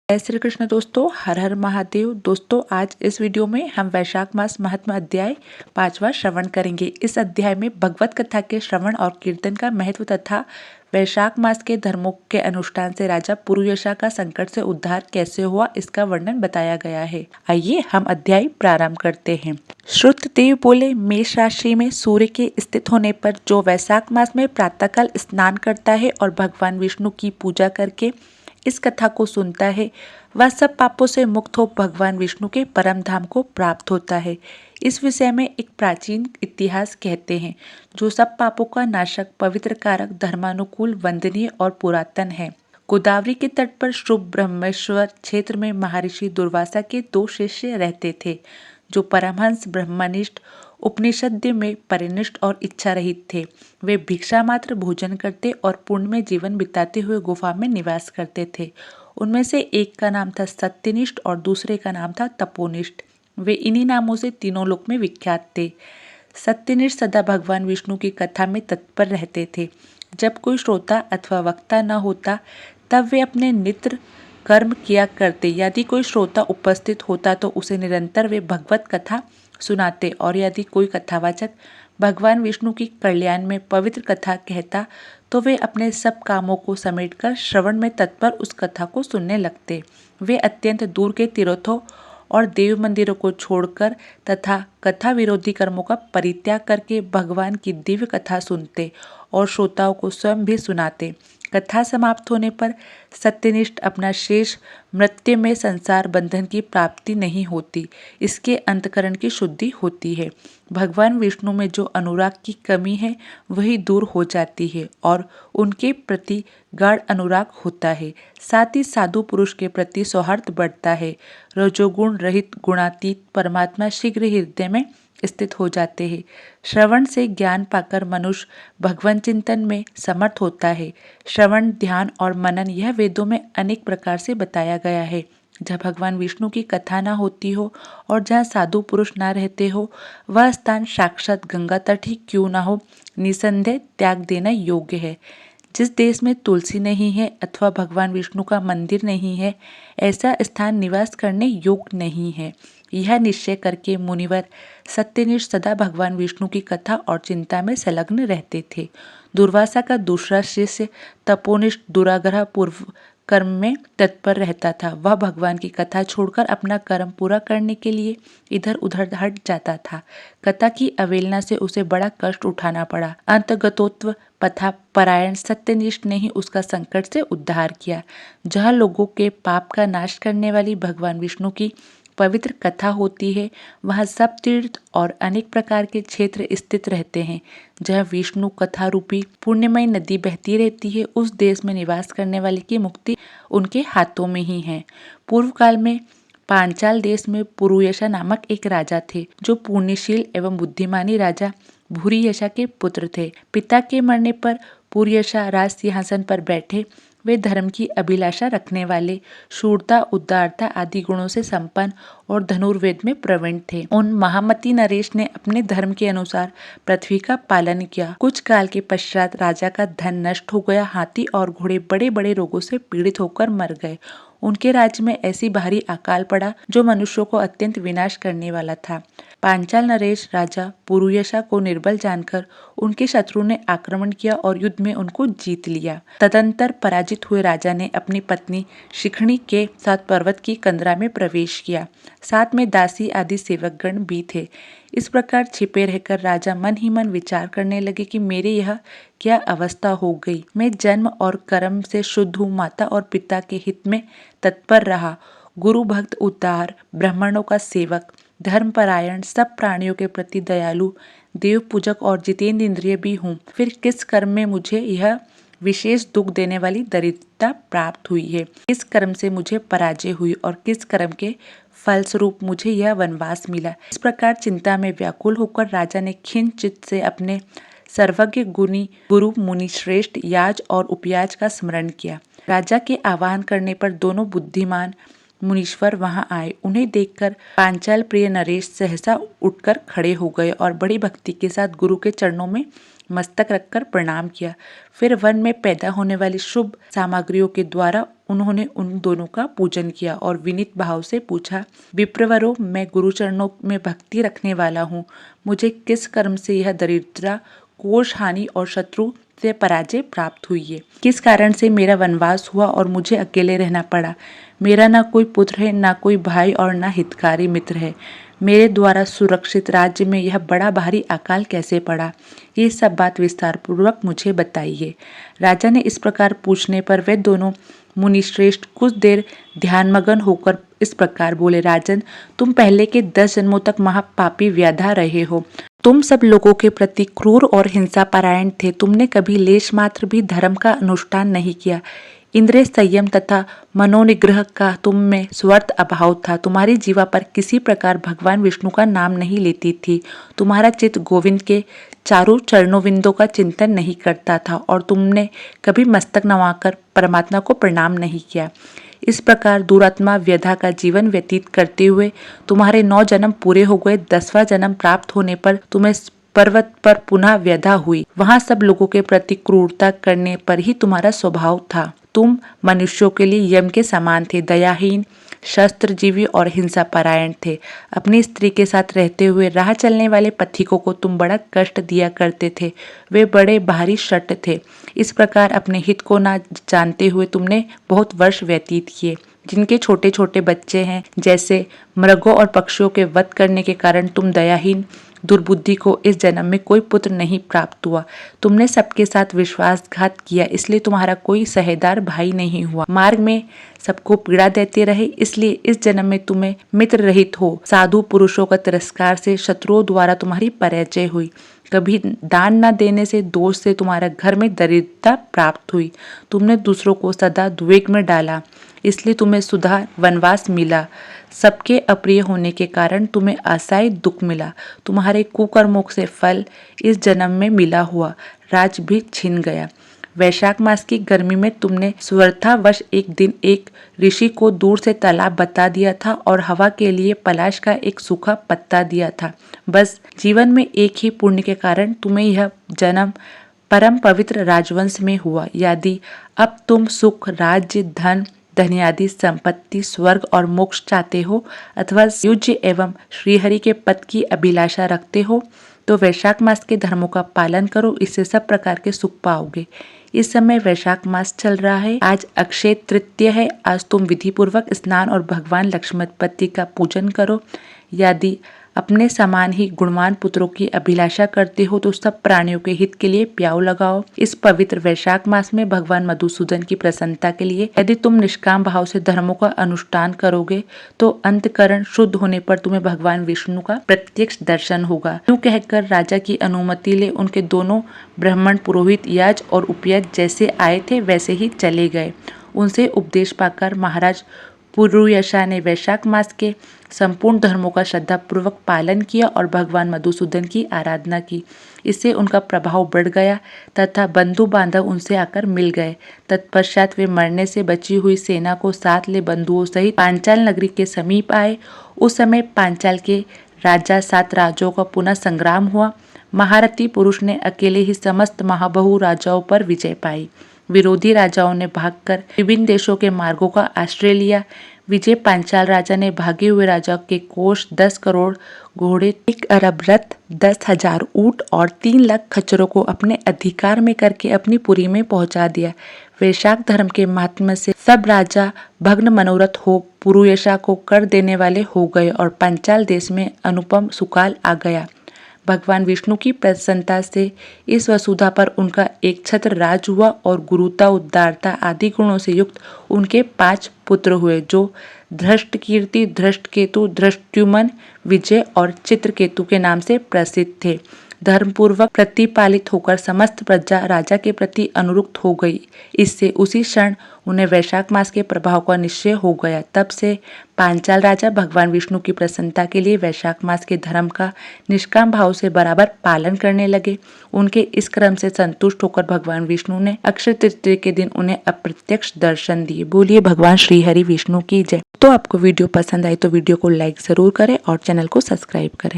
जय श्री कृष्ण दोस्तों, हर हर महादेव। दोस्तों, आज इस वीडियो में हम वैशाख मास महात्म्य अध्याय 5वां श्रवण करेंगे। इस अध्याय में भगवत कथा के श्रवण और कीर्तन का महत्व तथा वैशाख मास के धर्मों के अनुष्ठान से राजा पुरुयशा का संकट से उद्धार कैसे हुआ, इसका वर्णन बताया गया है। आइए हम अध्याय प्रारंभ करते हैं। श्रुतदेव बोले, मेष राशि में सूर्य के स्थित होने पर जो वैशाख मास में प्रातःकाल स्नान करता है और भगवान विष्णु की पूजा करके इस कथा को सुनता है, वह सब पापों से मुक्त हो भगवान विष्णु के परम धाम को प्राप्त होता है। इस विषय में एक प्राचीन इतिहास कहते हैं, जो सब पापों का नाशक, पवित्र कारक, धर्मानुकूल, वंदनीय और पुरातन है। गोदावरी के तट पर शुभ ब्रह्मेश्वर क्षेत्र में महर्षि दुर्वासा के 2 शिष्य रहते थे, जो परमहंस, ब्रह्मनिष्ठ, उपनिषद में परिनिष्ठ और इच्छा रहित थे। वे भिक्षा मात्र भोजन करते और पुण्य में जीवन बिताते हुए गुफा में निवास करते थे। उनमें से एक का नाम था सत्यनिष्ठ और दूसरे का नाम था तपोनिष्ठ। वे इन्हीं नामों से तीनों लोक में विख्यात थे। सत्यनिष्ठ सदा भगवान विष्णु की कथा में तत्पर रहते थे। जब कोई श्रोता अथवा वक्ता न होता, तब वे अपने नित्य कर्म किया करते। यदि कोई श्रोता उपस्थित होता तो उसे निरंतर वे भगवत कथा सुनाते, और यदि कोई कथावाचक भगवान विष्णु की कल्याण में पवित्र कथा कहता, तो वे अपने सब कामों को समेटकर श्रवण में तत्पर उस कथा को सुनने लगते। वे अत्यंत दूर के तीर्थों और देव मंदिरों को छोड़कर तथा कथा विरोधी कर्मों का परित्याग करके भगवान की दिव्य कथा सुनते और श्रोताओं को स्वयं भी सुनाते। कथा समाप्त होने पर सत्यनिष्ठ अपना शेष मृत्यु में संसार बंधन की प्राप्ति नहीं होती, इसके अंतकरण की शुद्धि होती है। भगवान विष्णु में जो अनुराग की कमी है वही दूर हो जाती है और उनके प्रति गाढ़ अनुराग होता है। साथ ही साधु पुरुष के प्रति सौहार्द बढ़ता है। रजोगुण रहित गुणातीत परमात्मा शीघ्र हृदय में स्थित हो जाते हैं। श्रवण से ज्ञान पाकर मनुष्य भगवान चिंतन में समर्थ होता है। श्रवण, ध्यान और मनन यह वेदों में अनेक प्रकार से बताया गया है। जहाँ भगवान विष्णु की कथा न होती हो और जहाँ साधु पुरुष न रहते हो, वह स्थान साक्षात गंगा तट ही क्यों न हो, निसंदेह त्याग देना योग्य है। जिस देश में तुलसी नहीं है अथवा भगवान विष्णु का मंदिर नहीं है, ऐसा स्थान निवास करने योग्य नहीं है। यह निश्चय करके मुनिवर सत्यनिष्ठ सदा भगवान विष्णु की कथा और चिंता में संलग्न रहते थे। दुर्वासा का दूसरा शिष्य तपोनिष्ठ दुराग्रह पूर्व कर्म में तत्पर रहता था। वह भगवान की कथा छोड़कर अपना कर्म पूरा करने के लिए इधर उधर हट जाता था। कथा की अवहेलना से उसे बड़ा कष्ट उठाना पड़ा। अंतगतोत्व पथा परायण सत्यनिष्ठ ने ही उसका संकट से उद्धार किया। जहाँ लोगों के पाप का नाश करने वाली भगवान विष्णु की पवित्र कथा होती है, वहाँ सब तीर्थ और अनेक प्रकार के क्षेत्र स्थित रहते हैं। जहाँ विष्णु कथा रूपी पुण्यमय नदी बहती रहती है, उस देश में निवास करने वाले की मुक्ति उनके हाथों में ही है। पूर्व काल में पांचाल देश में पुरुयशा नामक एक राजा थे, जो पुण्यशील एवं बुद्धिमानी राजा भूरियशा के पुत्र थे। पिता के मरने पर पुरुयशा राज सिंहासन पर बैठे। वे धर्म की अभिलाषा रखने वाले, शूरता, उदारता आदि गुणों से संपन्न और धनुर्वेद में प्रवीण थे। उन महामती नरेश ने अपने धर्म के अनुसार पृथ्वी का पालन किया। कुछ काल के पश्चात राजा का धन नष्ट हो गया। हाथी और घोड़े बड़े बड़े रोगों से पीड़ित होकर मर गए। उनके राज्य में ऐसी भारी अकाल पड़ा जो मनुष्यों को अत्यंत विनाश करने वाला था। पांचाल नरेश राजा पुरुयशा को निर्बल जानकर उनके शत्रु ने आक्रमण किया और युद्ध में उनको जीत लिया। तदंतर पराजित हुए राजा ने अपनी पत्नी शिखणी के साथ पर्वत की कंदरा में प्रवेश किया। साथ में दासी आदि सेवकगण भी थे। इस प्रकार छिपे रहकर राजा मन ही मन विचार करने लगे कि मेरे यह क्या अवस्था हो गई। मैं जन्म और कर्म से शुद्ध हूँ, माता और पिता के हित में तत्पर रहा, गुरु भक्त, उदार, ब्राह्मणों का सेवक, धर्मपरायण, सब प्राणियों के प्रति दयालु, देव पूजक और जितेंद्र इंद्रिय भी हूँ। फिर किस कर्म में मुझे यह विशेष दुख देने वाली दरिद्रता प्राप्त हुई है? किस कर्म से मुझे पराजय हुई और किस कर्म के फलस्वरूप मुझे यह वनवास मिला? इस प्रकार चिंता में व्याकुल होकर राजा ने खिन्न चित्त से अपने सर्वज्ञ गुणी गुरु मुनि श्रेष्ठ याज और उपयाज का स्मरण किया। राजा के आह्वान करने पर दोनों बुद्धिमान मुनीश्वर वहां आए। उन्हें देखकर पांचाल प्रिय नरेश सहसा उठकर खड़े हो गए और बड़ी भक्ति के साथ गुरु के चरणों में मस्तक रखकर प्रणाम किया। फिर वन में पैदा होने वाली शुभ सामग्रियों के द्वारा उन्होंने उन दोनों का पूजन किया और विनीत भाव से पूछा, विप्रवरों, मैं गुरुचरणों में भक्ति रखने वाला हूँ। मुझे किस कर्म से यह दरिद्रता, कोष हानि और शत्रु से पराजय प्राप्त हुई है? किस कारण से मेरा वनवास हुआ और मुझे अकेले रहना पड़ा? मेरा ना कोई पुत्र है, ना कोई भाई और ना हितकारी मित्र है। मेरे द्वारा सुरक्षित राज्य में यह बड़ा भारी अकाल कैसे पड़ा? ये सब बात विस्तार पूर्वक मुझे बताइए। राजा ने इस प्रकार पूछने पर वे दोनों मुनिश्रेष्ठ कुछ देर ध्यानमग्न होकर इस प्रकार बोले, राजन, तुम पहले के 10 जन्मों तक महापापी व्याधा रहे हो। तुम सब लोगों के प्रति क्रूर और हिंसा परायण थे। तुमने कभी लेश मात्र भी धर्म का अनुष्ठान नहीं किया। इंद्रिय संयम तथा मनोनिग्रह का तुम में स्वर्थ अभाव था। तुम्हारी जीवा पर किसी प्रकार भगवान विष्णु का नाम नहीं लेती थी। तुम्हारा चित्त गोविंद के चारों चरणोविंदों का चिंतन नहीं करता था और तुमने कभी मस्तक नवाकर परमात्मा को प्रणाम नहीं किया। इस प्रकार दुरात्मा व्यधा का जीवन व्यतीत करते हुए तुम्हारे 9 जन्म पूरे हो गए। 10वां जन्म प्राप्त होने पर तुम्हें पर्वत पर पुनः व्यधा हुई। वहां सब लोगों के प्रति क्रूरता करने पर ही तुम्हारा स्वभाव था। तुम मनुष्यों के लिए यम के समान थे, दयाहीन, शस्त्रजीवी और हिंसा परायण थे। अपनी स्त्री के साथ रहते हुए राह चलने वाले पथिकों को तुम बड़ा कष्ट दिया करते थे। वे बड़े भारी शठ थे। इस प्रकार अपने हित को ना जानते हुए तुमने बहुत वर्ष व्यतीत किए। जिनके छोटे छोटे बच्चे हैं, जैसे मृगों और पक्षियों के वध करने के कारण तुम दयाहीन दुर्बुद्धि को इस जन्म में कोई पुत्र नहीं प्राप्त हुआ। तुमने सबके साथ विश्वासघात किया, इसलिए तुम्हारा कोई सहेदार भाई नहीं हुआ। मार्ग में सबको पीड़ा देते रहे, इसलिए इस जन्म में तुम्हें मित्र रहित हो। साधु पुरुषों का तिरस्कार से शत्रुओं द्वारा तुम्हारी पराजय हुई। कभी दान न देने से दोष से तुम्हारा घर में दरिद्रता प्राप्त हुई। तुमने दूसरों को सदा द्वेग में डाला, इसलिए तुम्हें सुधा वनवास मिला। सबके अप्रिय होने के कारण तुम्हें असहाय दुख मिला। तुम्हारे कुकर्मों से फल इस जन्म में मिला हुआ राज भी छिन गया। वैशाख मास की गर्मी में तुमने स्वर्थावश एक दिन एक ऋषि को दूर से तालाब बता दिया था और हवा के लिए पलाश का एक सूखा पत्ता दिया था। बस जीवन में एक ही पुण्य के कारण तुम्हें यह जन्म परम पवित्र राजवंश में हुआ। यदि अब तुम सुख, राज्य, धन, धन्यादि संपत्ति, स्वर्ग और मोक्ष चाहते हो अथवा युज्य एवं श्रीहरि के पद की अभिलाषा रखते हो तो वैशाख मास के धर्मों का पालन करो, इससे सब प्रकार के सुख पाओगे। इस समय वैशाख मास चल रहा है। आज अक्षय तृतीया है। आज तुम विधि पूर्वक स्नान और भगवान लक्ष्मीपति का पूजन करो। यदि अपने समान ही गुणवान पुत्रों की अभिलाषा करते हो तो सब प्राणियों के हित के लिए प्याऊ लगाओ। इस पवित्र वैशाख मास में भगवान मधुसूदन की प्रसन्नता के लिए यदि तुम निष्काम भाव से धर्मों का अनुष्ठान करोगे तो अंतकरण शुद्ध होने पर तुम्हें भगवान विष्णु का प्रत्यक्ष दर्शन होगा। यूं कहकर राजा की अनुमति ले उनके दोनों ब्राह्मण पुरोहित याज और उपयाज जैसे आए थे वैसे ही चले गए। उनसे उपदेश पाकर महाराज पुरुयशा ने वैशाख मास के संपूर्ण धर्मों का श्रद्धा पूर्वक पालन किया और भगवान मधुसूदन की आराधना की। इससे उनका प्रभाव बढ़ गया तथा बंधु बांधव उनसे आकर मिल गए। तत्पश्चात वे मरने से बची हुई सेना को साथ ले बंधुओं सहित पांचाल नगरी के समीप आए। उस समय पांचाल के राजा 7 राजाओं का पुनः संग्राम हुआ। महारथी पुरुष ने अकेले ही समस्त महाबहु राजाओं पर विजय पाई। विरोधी राजाओं ने भागकर विभिन्न देशों के मार्गों का आश्रय लिया। विजय पांचाल राजा ने भागे हुए राजा के कोष, 10 करोड़ घोड़े, 1 अरब रथ, 10,000 ऊंट और 3 लाख खच्चरों को अपने अधिकार में करके अपनी पुरी में पहुंचा दिया। वैशाख धर्म के महात्म्य से सब राजा भग्न मनोरथ हो पुरुयशा को कर देने वाले हो गए और पांचाल देश में अनुपम सुकाल आ गया। भगवान विष्णु की प्रसन्नता से इस वसुधा पर उनका एक छत्र राज हुआ और गुरुता, उदारता आदि गुणों से युक्त उनके 5 पुत्र हुए, जो धृष्टकीर्ति, धृष्टकेतु, धृष्टद्युम्न, विजय और चित्रकेतु के नाम से प्रसिद्ध थे। धर्मपूर्वक प्रतिपालित होकर समस्त प्रजा राजा के प्रति अनुरुक्त हो गई। इससे उसी क्षण उन्हें वैशाख मास के प्रभाव का निश्चय हो गया। तब से पांचाल राजा भगवान विष्णु की प्रसन्नता के लिए वैशाख मास के धर्म का निष्काम भाव से बराबर पालन करने लगे। उनके इस क्रम से संतुष्ट होकर भगवान विष्णु ने अक्षय तृतीया के दिन उन्हें अप्रत्यक्ष दर्शन दिए। बोलिए भगवान श्री हरि विष्णु की जय। तो आपको वीडियो पसंद आई तो वीडियो को लाइक जरूर करें और चैनल को सब्सक्राइब करें।